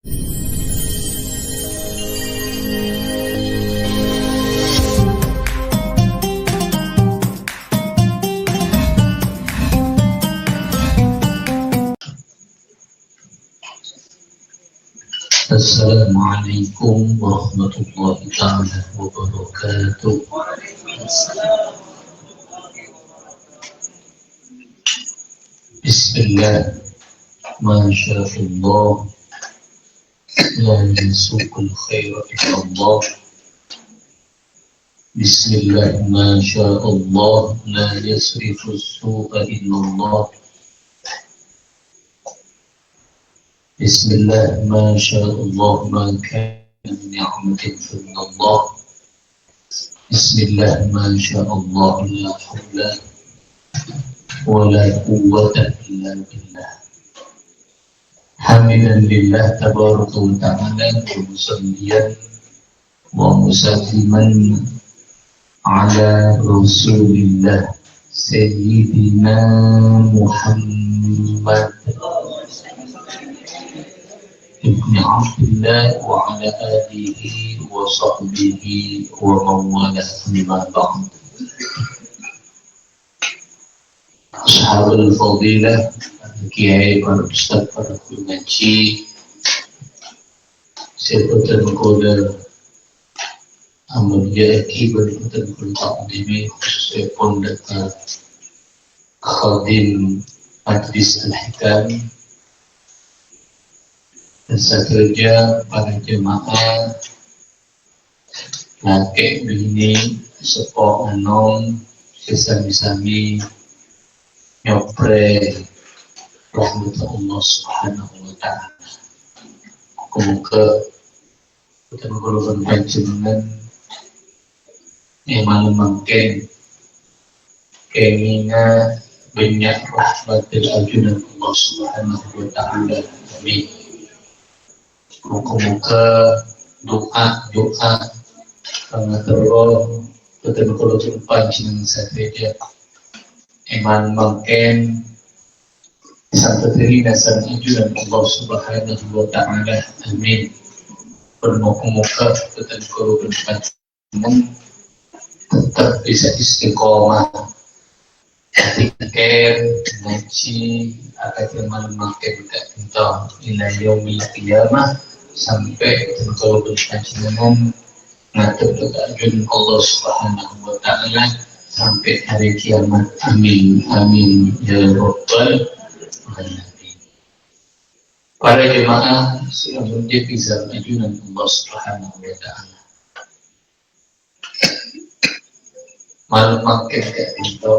Assalamualaikum warahmatullahi wabarakatuh. Bismillah, masyaallah, la yasukul khaira illallah. Bismillah, masyaallah, la yasrifus su'a illallah. Bismillah, masyaallah, ma kana min ni'matin falillah. Bismillah, masyaallah, la hawla wa la quwwata illa billah. Hamidan lillah tabaraka wa ta'ala wa musalliyan wa musalliman ala rasulillah sayyidina Muhammad ibn Abdullah wa ala alihi wa sahbihi wa mawala amma ba'd. Ashabul fadilah, kiai, para ustaz, para guru ngaji, sebutan koda Ahmadiyah Ibu dan Guru Takdimi, khususnya Pondok Khadim Majlis Al-Hikam, dan sahaja para jemaah laki bini sepok anom sesami-sami nyopre rahmat Allah subhanahu wa ta'ala. Semoga kita mengulangi panjenengan yang makin keinginan banyak rahmat dan ajunan Allah subhanahu wa ta'ala. Amin. Moga-moga doa karena terlalu betul-betul panjenengan saja iman makin sampai diri dasar ajudan Allah subhanahu wa ta'ala. Amin. Bermoga-moga betul-betul panjenengan tetap bisa istiqomah zikir, ngaji, agar iman makin kita ila yaumil qiyamah sampai betul-betul panjenengan ngatur keajun Allah subhanahu wa ta'ala sampai hari kiamat. Amin, amin, ya rabbal alamin. Para jemaah yang menjadi zaman ajunan Allah subhanahu wa ta'ala, malam makin kayak itu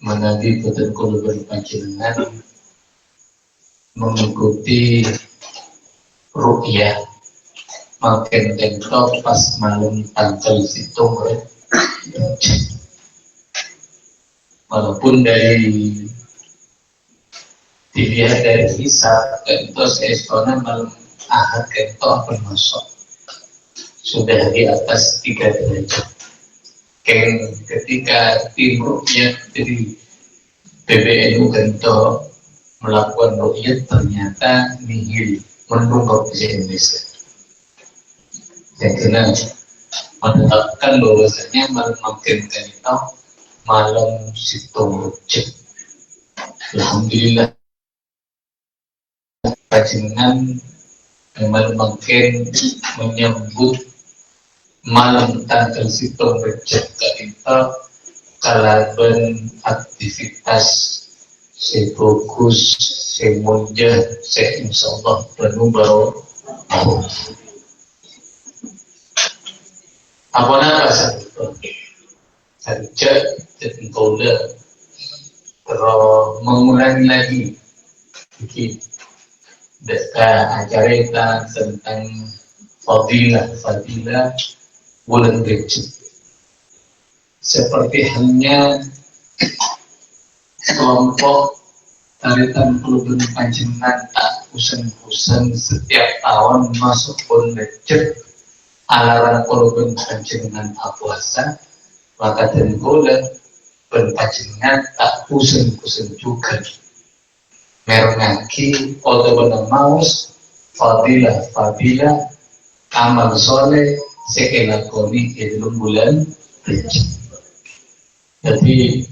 menadi betul-betul panjenengan mengikuti ru'yah makin tentu pas malam tanggal situ, walaupun dari dilihat dari hisab tentu seistona malam ahad tentu akan masuk sudah di atas 3 derajat. Ketika tim ru'yah dari PBNU tentu melakukan ru'yah ternyata nihil mendung bahasa Indonesia. Yang kena menetapkan bahwasanya malam makin itu malam situng rujak. Alhamdulillah panjenengan malam makin menyambut malam tanggal situng rujak itu kalaban aktivitas sefokus semunjah insyaallah penuh baru apa nama saja tentu terus mengulangi lagi acara kita tentang fadilah bulan Rejab. Seperti halnya kelompok tarikan peluang panjenengan tak usen-usen setiap tahun masuk bulan Rejab alarang peluang panjenengan puasa, maka tentu panjenengan tak usen-usen juga merengaki atau benang maus fadilah amal soleh sekelakoni di dalam bulan Rajab. Jadi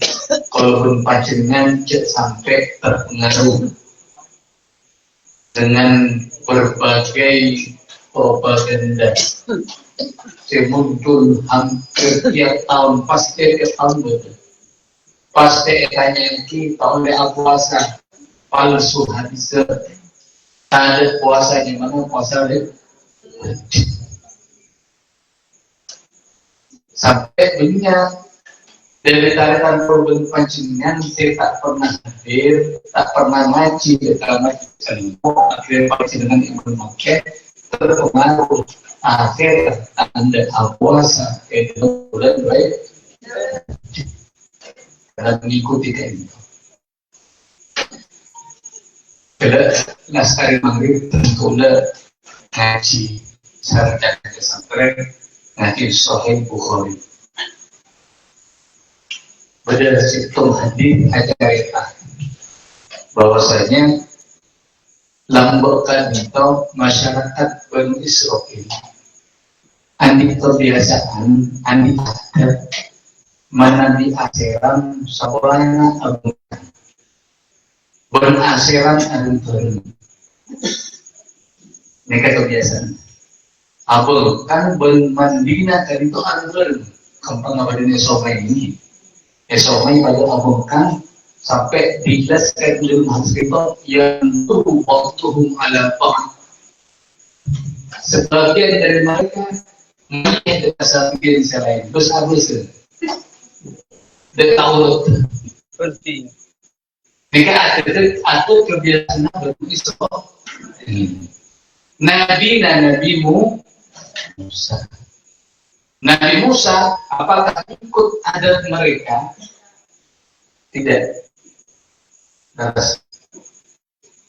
kalaupun panjenengan sampai terpengaruh dengan berbagai propaganda yang muncul hampir tiap tahun, pasti tiap tahun betul. Pasti tanya kita oleh puasa palsu hadis, ada puasa di mana puasa sampai banyak dari tarikan problem pancingan saya tak pernah hadir, tak pernah ngaji karena akhirnya pancingan yang bermakai terpengaruh akhir anda puasa itu bulan baik karena mengikuti kayak itu. Bila naskah maghrib tentulah ngaji sarjana pesantren ngaji Sahih Bukhari. Pada situng hadis ada cerita bahwasanya lambakan itu masyarakat Bani Israil andi kebiasaan andi adat mana di aseran sabarana agungan beraseran agungan mereka kebiasaan abul kan bermandina dari itu agungan kampung abadin somai ini somai pada abulkan sampai 13 kali hasrito yang tuh waktuhum ala ba'd sebagian dari mereka melihat sebagian selain besar-besar dan Taurat penting jika ada kebiasaan berisra Nabi Musa apakah ikut adat mereka? Tidak.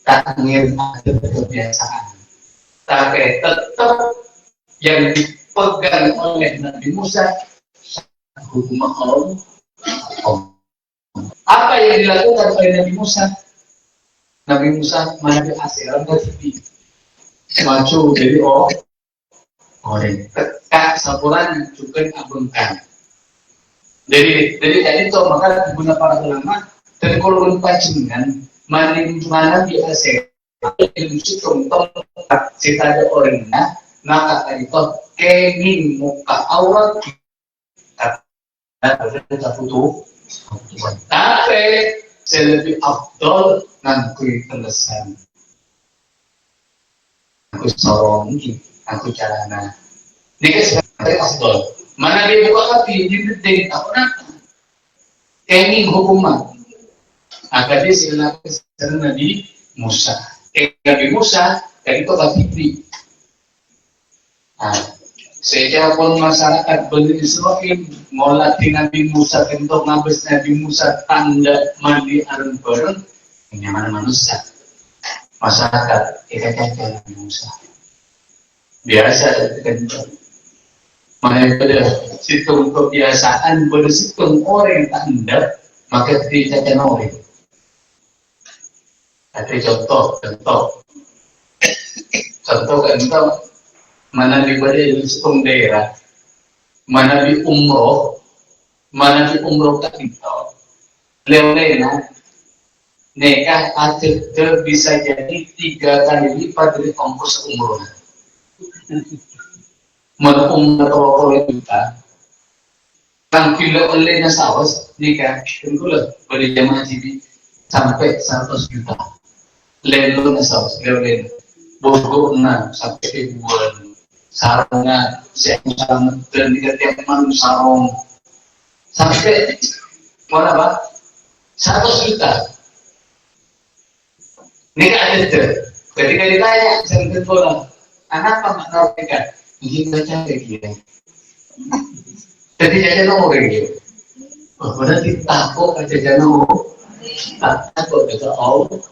Tak ingin ada kebiasaan, tapi tetap yang dipegang oleh Nabi Musa hukum Allah. Apa yang dilakukan oleh Nabi Musa? Nabi Musa mengambil asiran dari maju dari orang tekak sapuran juga abungkan. Dari tadi itu maka guna para ulama dan kalau pancingan mana biasa ilmu contoh cita ada orangnya maka tadi itu kenging muka aurat kita butuh tapi lebih afdol ngangkui penesan aku sorong aku carana ini kan sebenarnya afdol mana dia buka hati di penting apa kenging hukuman agar dia silakan Nabi Musa Nabi Musa dari kota Fitri sejak pun masyarakat Bani Israil melatih Nabi Musa untuk ngabes Nabi Musa tanda mandi arun bareng nyaman manusia masyarakat kita Nabi Musa biasa kan mana pada situng kebiasaan pada situng orang tanda maka tidak ada orang ada contoh mana di pada situng daerah mana di umroh tak itu lelena nikah ada bisa jadi 3 kali lipat dari ongkos umroh atau kita tampil oleh nasawas nikah tentulah pada jamaah TV sampai 100 juta lelo nasawas lelo bogo na sampai ribuan sarangnya sarang dan tiap malam sarong sampai mana pak 100 juta nikah ada ketika ditanya saya tentulah anak apa makna nikah ini baca kayak gini jadi jajan orang gitu berarti takut aja jajan takut kata Allah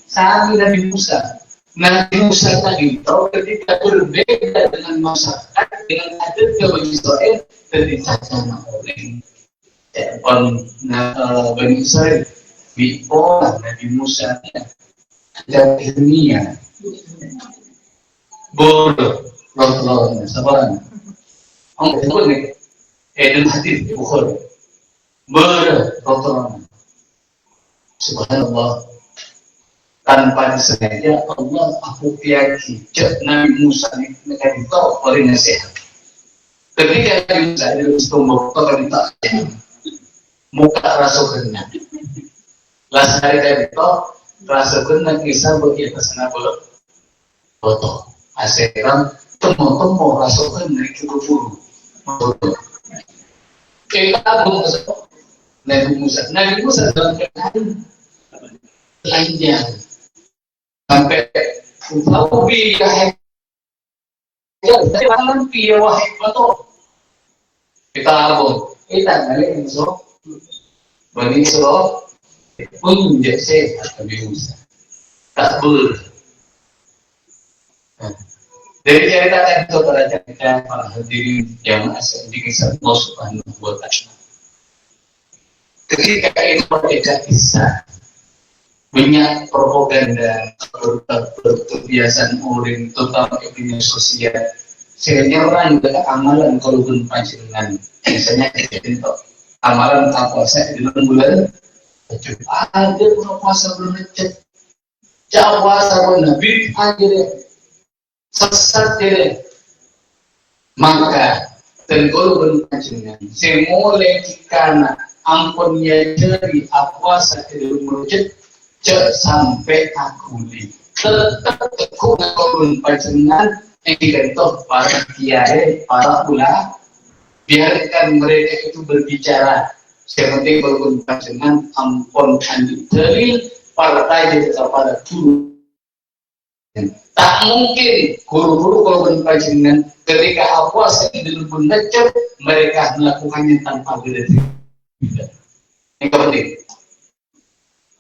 sami Nabi Musa tadi tahu ketika berbeda dengan masyarakat dengan adat Bani Israil dari jajan orang Bani Israil di orang Nabi Musa dan ilmiah Rasulullah sabaran. Ang betul ni, dalam hadis Bukhari. Rasulullah. Subhanallah. Tanpa disengaja Allah aku piyaki cek Nabi Musa ni negara kau oleh nasihat. Ketika Nabi Musa di Istanbul kau minta muka rasa kena. Last hari dari kau rasa kena kisah bagi pasana boleh foto. Aseram temu rasa kena keburu. Kita Nabi Musa dalam keadaan lainnya. Sampai Nabi Yahya jangan pilih wahai betul kita abon kita ngalih insok bani insok pun jadi Nabi Musa tak ber dari cerita itu pada cerita para hadirin yang asal di kisah Allah Subhanahu wa Ta'ala ketika itu mereka kisah banyak propaganda berkebiasaan orang terutama media sosial sehingga orang juga amalan kalau pun panjenengan misalnya itu amalan puasa di bulan ada puasa belum ngecek Jawa sama Nabi aja sesat deh maka dan kalau pun panjenengan semua lekikana ampunnya dari puasa di bulan sampai aku tetap tekun turun panjenengan dikentok para kiai, para ulama biarkan mereka itu berbicara sepenting berhubung panjenengan ampun anjut dari partai kepada guru tak mungkin guru-guru berhubung panjenengan ketika apa sedang belajar mereka melakukannya tanpa berhenti ini penting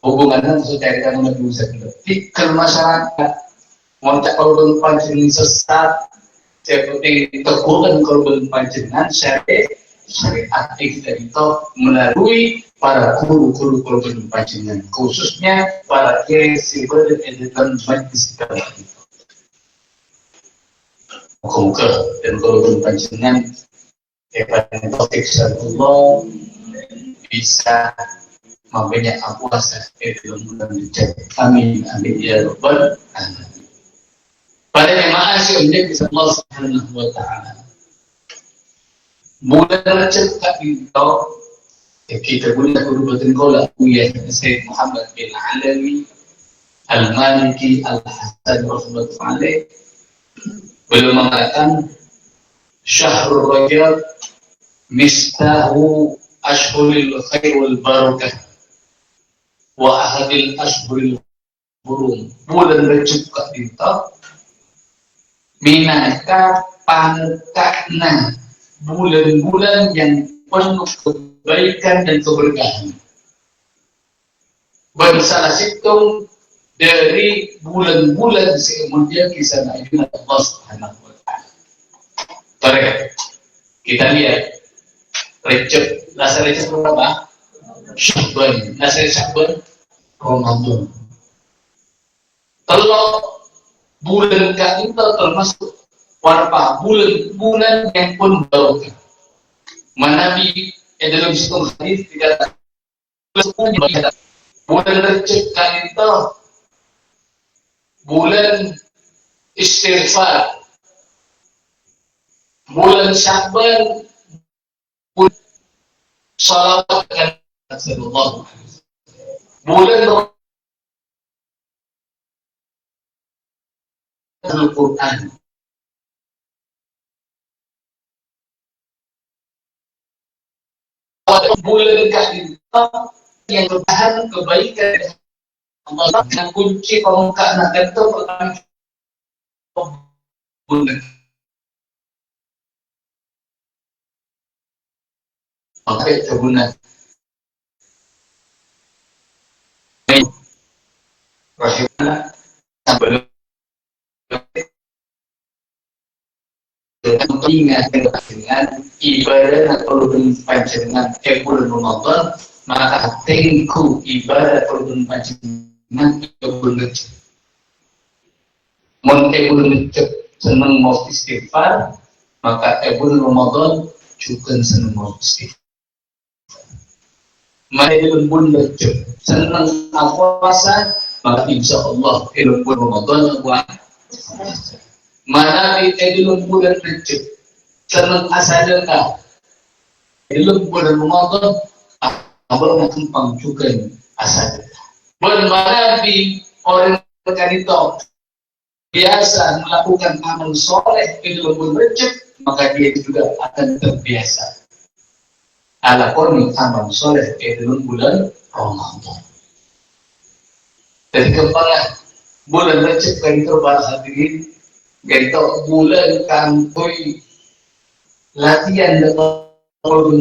hubungannya sesuai dengan Nabi Musa fikir masyarakat ngoncak korban panjenengan sesat seperti teguran korban panjenengan syariat kita itu melalui para guru-guru korban panjenengan khususnya para kiai sibuk dan majlis kita muka dan korban panjenengan kepada topik syariatullah bisa membanyak puasa dalam bulan Rajab. Amin amin ya rabbal alamin. Pada jemaah sekalian bisa Allah Subhanahu wa Ta'ala. Bulan Rajab itu kita boleh berbuat kola ya Sayyid Muhammad bin Alawi Al-Maliki Al-Hasan rahmatullahi alaih beliau mengatakan Syahrul Rajab mistahu ashhuril khair wal barakah wa ahadil ashhuril hurum. Bulan Rajab itu minaka pangkatna bulan-bulan yang penuh kebaikan dan keberkahan. Bersalah situng dari bulan-bulan kemudian kisah Nabi Allah Subhanahu wa Ta'ala. Baik, kita lihat Rajab, nasa Rajab berapa? Syakban, nasa Syakban Ramadan. Kalau bulan itu termasuk warpa bulan yang pun barokah. Manabi dalam situ hadis dikatakan bulan Rajab itu bulan istighfar, bulan Syakban bulan salawat dan sallallahu alaihi wasallam, bulan Al-Quran. Bulan kita yang bertahan kebaikan Allah yang kunci pembuka nak tentu pertama bulan. Maka itu bulan rahimah sampai ingat dengan ibadah atau panjenengan bulan Ramadan maka tengku ibadah bulan panjenengan bulan Rajab. Mun bulan Rajab senang mau istighfar, maka bulan Ramadan juga senang mau istighfar. Maka bulan Rajab senang puasa, maka insya Allah bulan Ramadan puasa. Mana di bulan Rajab senang asadaka, bulan Ramadan Allah mengampang juga asadaka. Bulan mana di orang berkanito biasa melakukan amal soleh di bulan Rajab, maka dia juga akan terbiasa alakoni amal soleh di bulan Ramadan. Jadi kemana bulan Rajab kanito para hadirin, kanito bulan kantoi latihan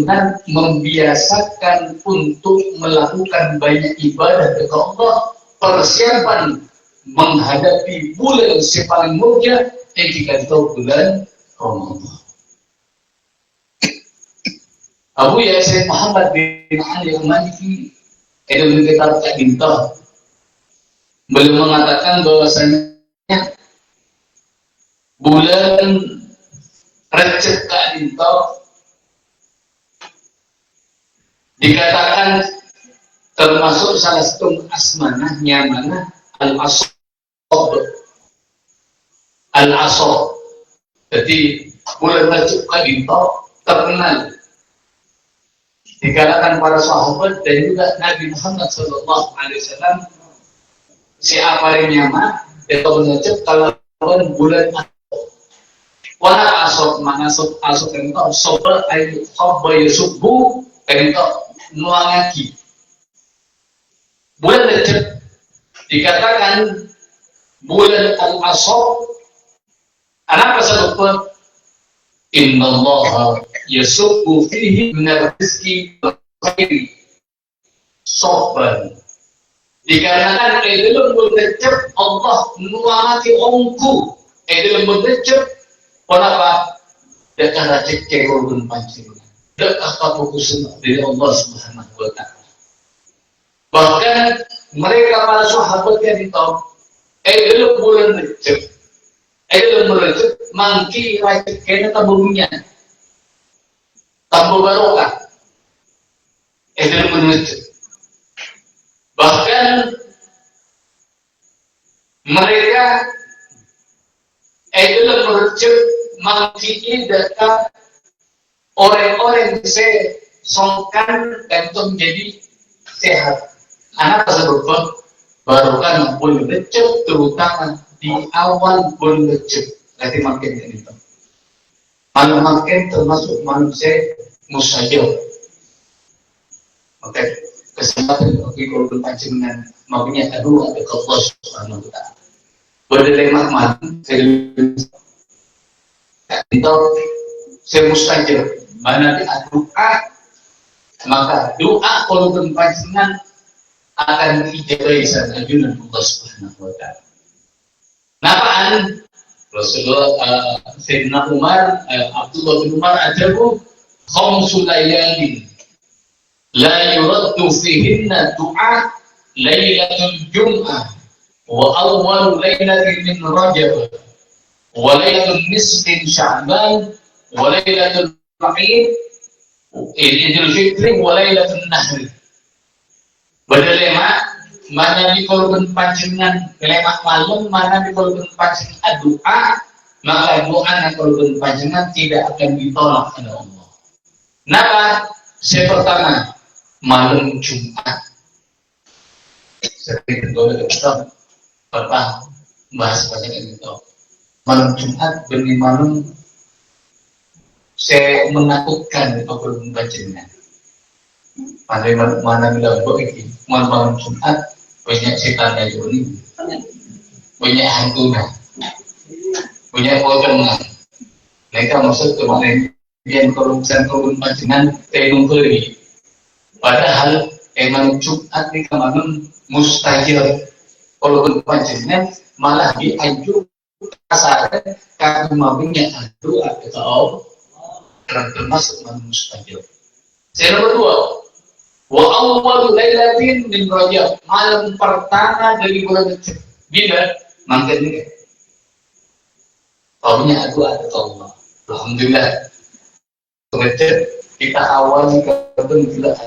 dan membiasakan untuk melakukan banyak ibadah kepada Allah, persiapan menghadapi bulan yang paling mulia ketika bulan Ramadan. Abu Yasir Muhammad bin Ali Al-Maliki itu mengitar Bintah, beliau mengatakan bahwasanya bulan Rajab Bintah dikatakan termasuk salah satu asmanahnya mana al-asob. Jadi bulan Rajab Bintah terkenal dikatakan para sahabat dan juga Nabi Muhammad SAW, siapa yang nyaman itu Rajab kalau bulan wala asob, mana asob itu sober ayu sober yusubu itu nuangaki. Bulan Rajab dikatakan bulan al-asob. Kenapa sebab Inna Allah yasubbu fihi minar rizki khairi soban. Dikarenakan dalam bulan Rajab Allah nuangaki ongku dalam bulan Rajab. Kenapa? Dekat rajik kekurun pancingan, dekat keputusan dari Allah Subhanahu Wa Taala. Bahkan mereka para sahabat yang tahu, dalam bulan Rajab, dalam bulan Rajab, mangki rajik kena tabunya, tabu barokah. Dalam bulan Rajab, bahkan mereka dalam bulan Rajab mangkini dekat orang-orang yang saya songkan dan itu menjadi sehat. Anak sebab barukan bulan Rajab terutama di awal bulan Rajab. Nanti makin itu. Makin termasuk manusia musajab. Oke, kesempatan bagi korban pancingan makanya aduh ada Allah Subhanahu Wa Taala. Berdilemma man itu saya mustajab mana doa, maka doa korban pancingan akan dijabai sama ajunan Allah Subhanahu Wa Taala. Napaan Rasulullah Sayyidina Umar Abdullah bin Umar ajabu khamsu layalin la yuraddu fihinna du'a lailatul jum'ah wa awwal lailatin min Rajab wa lailatul nisfin Sya'ban wa lailatul Eid Idul Fitri wa lailatul Nahr. Berlema mana di korban pancingan lema malam, mana di korban pancingan doa, maka doa dan korban pancingan tidak akan ditolak oleh Allah. Kenapa? Pertama malam Jumat. Seperti itu kita pernah bahas banyak itu. Malam Jumat benih malam saya menakutkan korban pancingan. Pada mana bilang begini, malam Jumat banyak setan yang ini, banyak hantunya, banyak pocongnya. Mereka masuk ke mana yang korban pancingan tenung kiri. Padahal malam Jumat di malam mustajab korban pancingan malah dianjur kasar karena malamnya adu atau termasuk malam mustajab. Yang nomor dua, wa awwal lailatin min Rajab, malam pertama dari bulan Rajab. Bila? Mangkat ini. Taunya doa ke Allah. Alhamdulillah. Kemudian kita awalnya kebetulan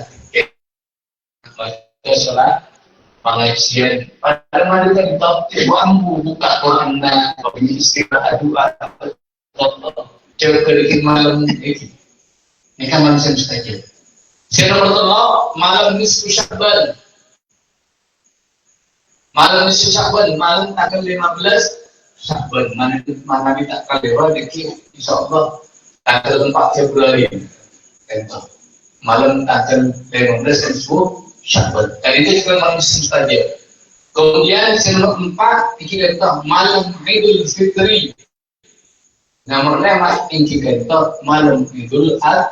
baca sholat pengajian. Pada mana kita mampu buka Quran dan istirahat doa. Jaga dikit malam ini. Ini kan manusia mustajab. Saya bertolak malam nisfu Sya'ban. Malam nisfu Sya'ban, malam tanggal 15 Sya'ban. Mana kita akan lewat dikit, insyaAllah tanggal 4 Februari. Contoh. Malam tanggal 15 nisfu Sya'ban. Dan itu juga malam nisfu mustajab. Kemudian nomor 4 kita tahu malam Idul Fitri. Nomor 5 kita tahu malam Idul Adha.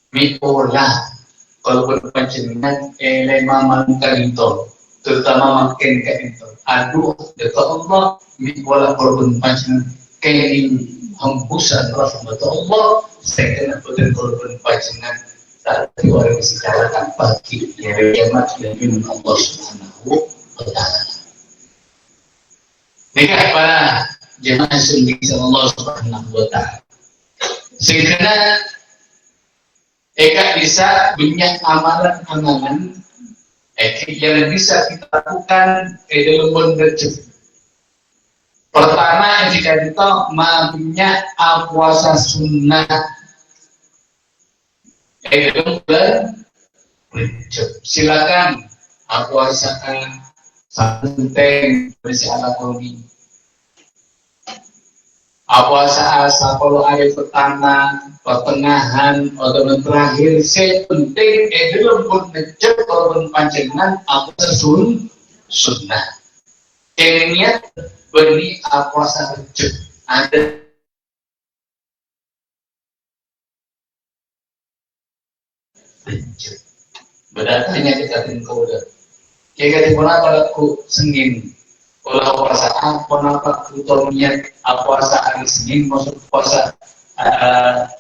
Mikolah kalau berpancingan malam kalintol terutama makin kalintol aduh dekat Allah mikolah kalau berpancingan kain hembusan rahmat Allah saya kena betul kalau berpancingan tapi orang secara tanpa ya kiamat dan minum Allah Subhanahu wa ta'ala. Dekat para jemaah sendiri Allah Subhanahu wa ta'ala sehingga bisa banyak amalan-amalan yang bisa kita lakukan dalam bulan Rajab. Pertama jika kita banyak puasa sunnah dalam bulan Rajab. Silakan puasa santai bersama kami. Puasa kalau hari pertama, pertengahan, atau terakhir, saya penting dalam mengejar korban panjangan puasa sunnah. Kayaknya beri puasa Rajab ada Rajab. Berdatanya kita tinggal udah. Kayak gimana kalau aku sengin. Kalau puasa apa tutornya puasa hari Senin masuk puasa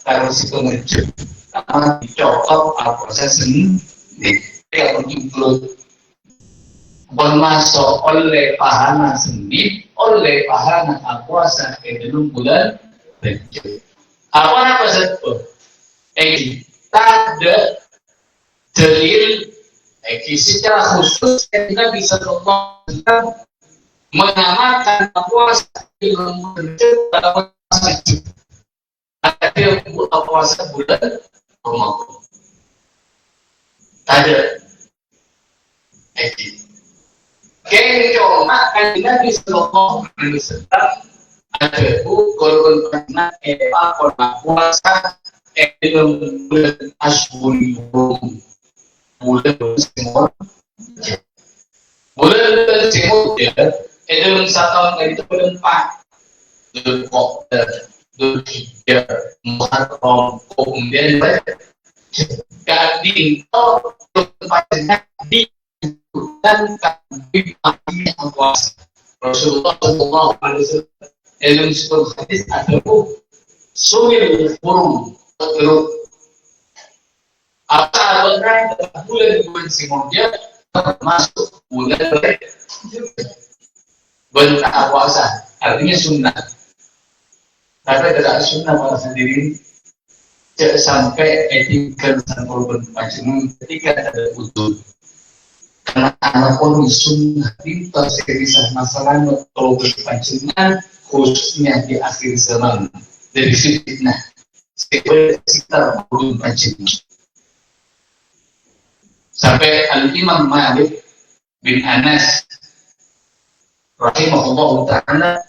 kalau si pengerja karena dicokok puasa Senin yang include bermasuk oleh pahala Senin oleh pahala puasa dalam bulan Rajab. Apa sebab? Tak ada dalil secara khusus kita bisa ngomong mengamalkan puasa dalam bulan Rajab. Ada yang puasa bulan Ramadan. Ada. Kayak cuma kan Nabi Sallallahu Alaihi Wasallam ada golongan pernah puasa dalam bulan Ashuri bulan Simon. Bulan Simon dalam satu tahun itu berempat Dzulhijjah, Muharram, kemudian gading tempatnya dibutuhkan kami puasa. Rasulullah Sallallahu Alaihi Wasallam dalam sebuah hadis ada sumil hurum terus apa benar bulan Simon dia termasuk bulan bentak puasa artinya sunnah tapi tidak sunnah pada sendiri sampai etika dan korban panjenengan ketika ada udut karena apapun sunnah kita serisah masalah kalau berpanjenengan khususnya di akhir zaman dari fitnah sekitar korban panjenengan sampai Al-Imam Malik bin Anas rahimahullah ta'ala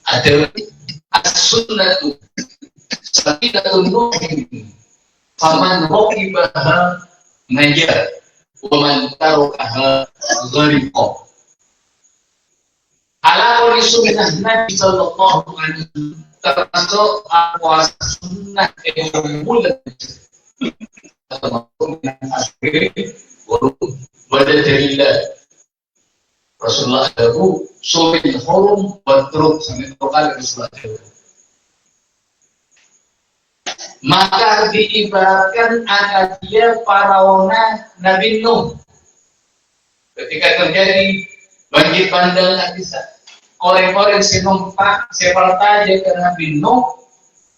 ada as-sunnatu sabilatun nuhin faman raqibaha najah wa man tarakaha ghariqa ala qawli sunnah Nabi sallallahu alaihi wasallam termasuk puasa sunnah yang bulan atau akhir pada dalil Rasulullah itu sumil hurum badruk sampai kali Rasulullah itu. Maka diibaratkan anak dia faraona Nabi Nuh. Ketika terjadi banjir bandang tak bisa. orang-orang si numpak seperti aja karena bingung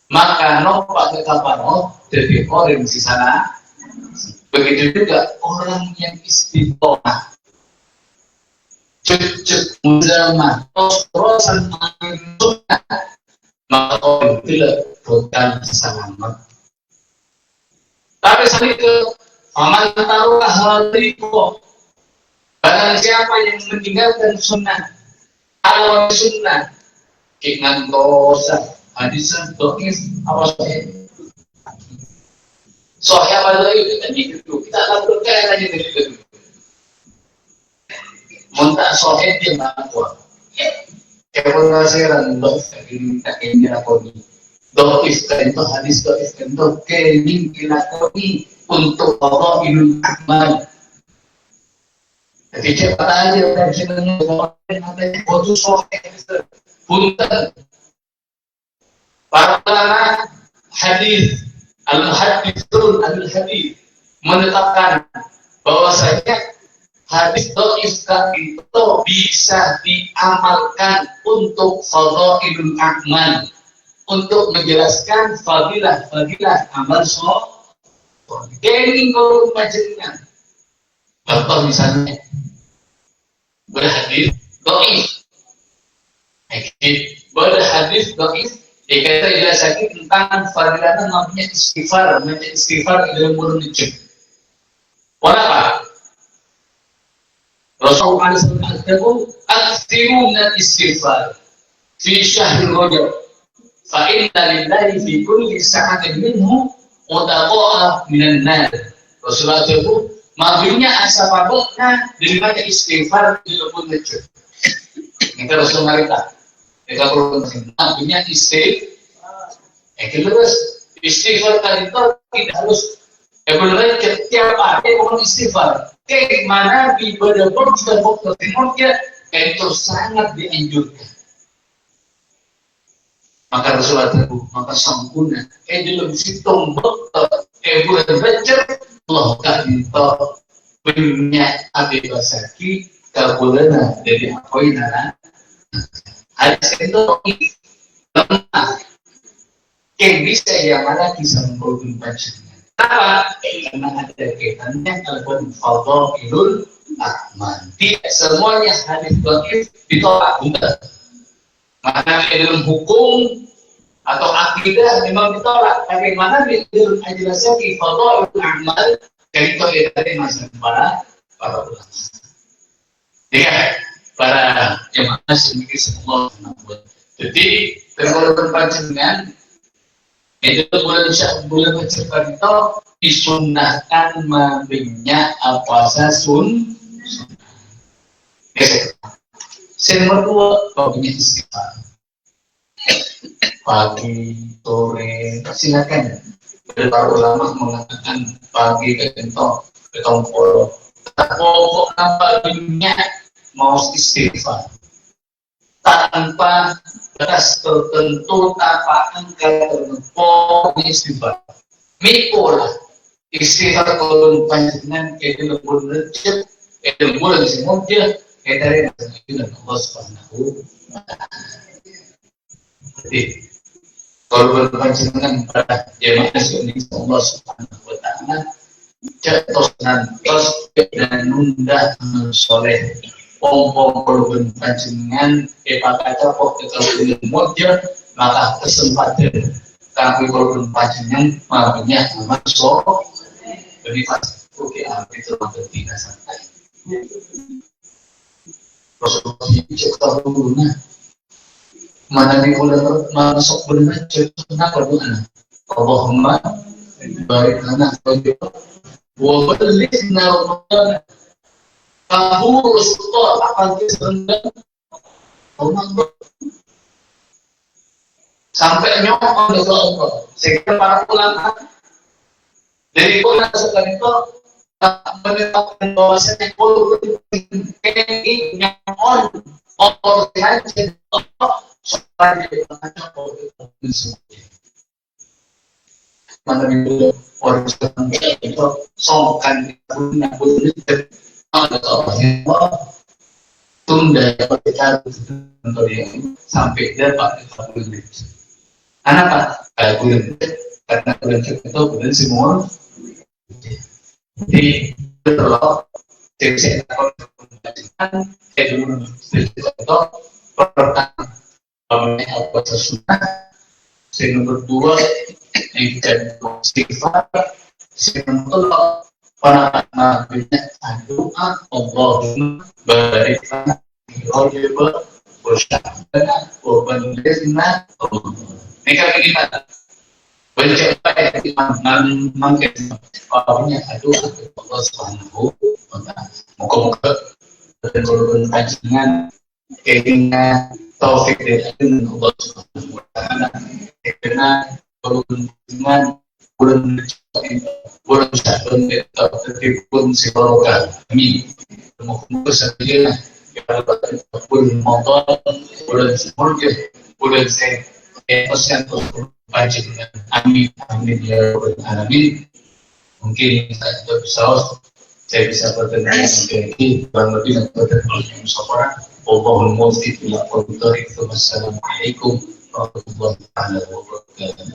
maka numpak ke kapal jadi orang di sana. Begitu juga orang yang istiqomah cek menjelma terus-terusan menentukan maka orang tidak bukan selamat. Tapi sekali ke amal taruhlah hal itu barang siapa yang meninggalkan sunnah kalau sunnah dengan dosa hadis dois apa sohya pada itu tadi itu kita akan berkaya aja dari itu montak sohya dia melakukan keberhasilan dois tak ingin aku dois kan itu hadis dois kan itu kening dilakoni untuk Allah ilmu akmal. Jadi cepat aja orang senang orang ada foto sohya punten para ulama hadis al-hadithun al-hadith menetapkan bahwasanya hadis dhaif itu bisa diamalkan untuk fadhailul a'mal, untuk menjelaskan fadilah amal soleh. Kening kalau panjenengan contoh misalnya berhadis dhaif, berhadis dhaif kita jelaskan tentang fadilahnya namanya istighfar, dalam bulan Rajab. Kenapa? Rasulullah SAW aksiru min istighfar fi syahr Rajab. Fa inna lillahi fi kulli sa'atin minhu mutaqa'a minan nar. Rasulullah SAW maksudnya asbabnya dengan istighfar di bulan Rajab. Kita Rasulullah kita perlu maksudnya istighfar tadi itu tidak harus benar setiap hari mohon istighfar. Mana di beberapa juga timurnya itu sangat dianjurkan. Maka Rasulullah itu maka sempurna. Dalam situng bulan Rajab Allah kita punya abdi basaki kabulana dari apoinana. Hadis itu lemah. Yang bisa yang mana bisa mengkodum panjenengan. Kenapa? Karena ada kaitannya dengan fadhailul a'mal. Tidak semuanya hadis dhaif ditolak, bukan. Maka dalam hukum atau akidah memang ditolak. Tapi mana di dalam ajaran fadhailul a'mal itu dari masa para ulama. Ya. Para jemaah sedikit semua. Jadi tergolong panjenengan itu bulan Rajab itu disunahkan membina puasa sunnah. Yang kedua baginya istighfar. Pagi, sore, silakan. Para ulama mengatakan pagi ketentok, ketongkol. Pokok nampak dunia mau istighfar tanpa batas tertentu, tanpa angka tertentu istighfar. Mikolah istighfar kalau panjenengan itu bulan Rajab, itu bulan semuanya dari Allah Subhanahu wa Ta'ala. Jadi kalau panjenengan pada jemaah sekalian Allah Subhanahu wa Ta'ala jatuh dan nunda soleh. Pom-pom perlu panjenengan kata kok kalau model maka kesempatan kami perlu panjenengan makanya masuk jadi oke itu tidak santai. Rasulullah cerita dulunya mana di bulan masuk bulan kenapa doa Allahumma barik lana wa ballighna Ramadan. Kamu Rasulullah akan disendang sampai nyokong dari Allah. Sehingga para ulama dari bulan sekarang itu menetapkan bahwasanya kalau ini nyokong Allah saja supaya kita mana dulu orang sekarang itu songkan punya bulan ada Allah tunda kita sampai dapat bulan. Kenapa? Bulan karena bulan itu bulan semua. Jadi kalau saya dulu contoh pertama apa sesuatu. Yang nomor 2 ikan sifat. Yang nomor 3 panahnya doa Allahumma barik lana fi Rajab wa Sya'ban wa ballighna. Mereka bagaimana? Baca yang mungkin awalnya doa Allah Subhanahu wa Ta'ala. Moga-moga dengan kajian keinginan taufik dari Allah Subhanahu wa Ta'ala karena dengan bulan Sya'ban tertimbun sibarokah. Amin. Moga-moga saja bulan Ramadan, bulan Syawal, bulan Syawal panjenengan. Amin. Amin ya rabbal alamin. Mungkin saya bisa berkenan dengan kurang lebih dan berkenan musyawarah. Wallahul muwaffiq ila aqwamit thoriq. Wassalamualaikum warahmatullahi wabarakatuh.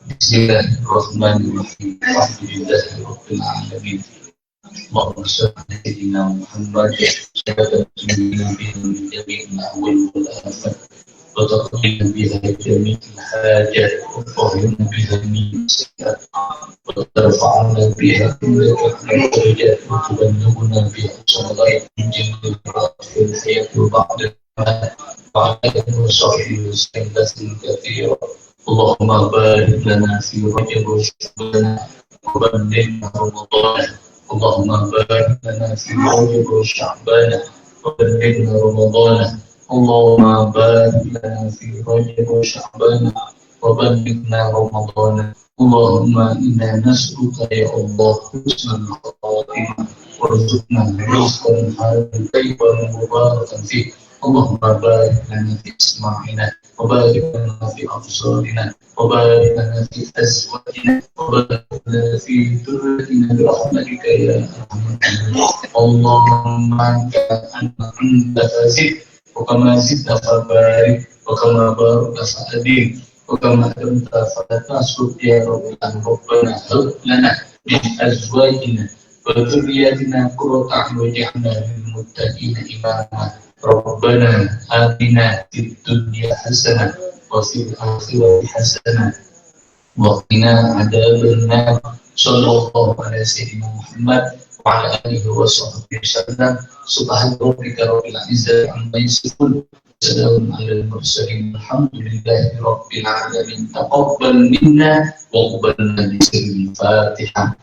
Bismillahirrahmanirrahim. Alhamdulillahirabbil alamin. Allahumma shalli ala sayyidina Muhammad wa jami'il awwal wal akhir. وتقضي بها جميع الحاجات وتطهرنا بها من السيئات وترفعنا بها كل الدرجات وتبلغنا بها صلاة من جميع الأمراض في الحياة وبعد الممات وعلى آله وصحبه وسلم كثيرا. اللهم بارك لنا في رجب وشعبان وبلغنا رمضان. اللهم بارك لنا في رجب وشعبان وبلغنا رمضان. اللهم بارك لنا في رجب وشعبان وبلغنا رمضان. اللهم إنا نسألك يا الله حسن الخاتمة وارزقنا رزقا حلالا طيبا مباركا فيه. اللهم بارك لنا في أسماعنا وبارك لنا في أبصارنا وبارك لنا في أزواجنا وبارك لنا في ذريتنا برحمتك يا أرحم الراحمين. اللهم أنت زد وكما زدت فبارك وكما باركت فأديم وكما أكرمت فلا تسلط يا رب. ربنا هب لنا من أزواجنا وذرياتنا قرة أعين واجعلنا للمتقين إماما. ربنا آتنا في الدنيا حسنة وفي الآخرة حسنة وقنا عذاب النار. صلى الله على سيدنا محمد وعلى آله وصحبه وسلم. سبحان ربك رب العزة عما يصفون وسلام على المرسلين. الحمد لله رب العالمين. تقبل منا وقبلنا بسر الفاتحة.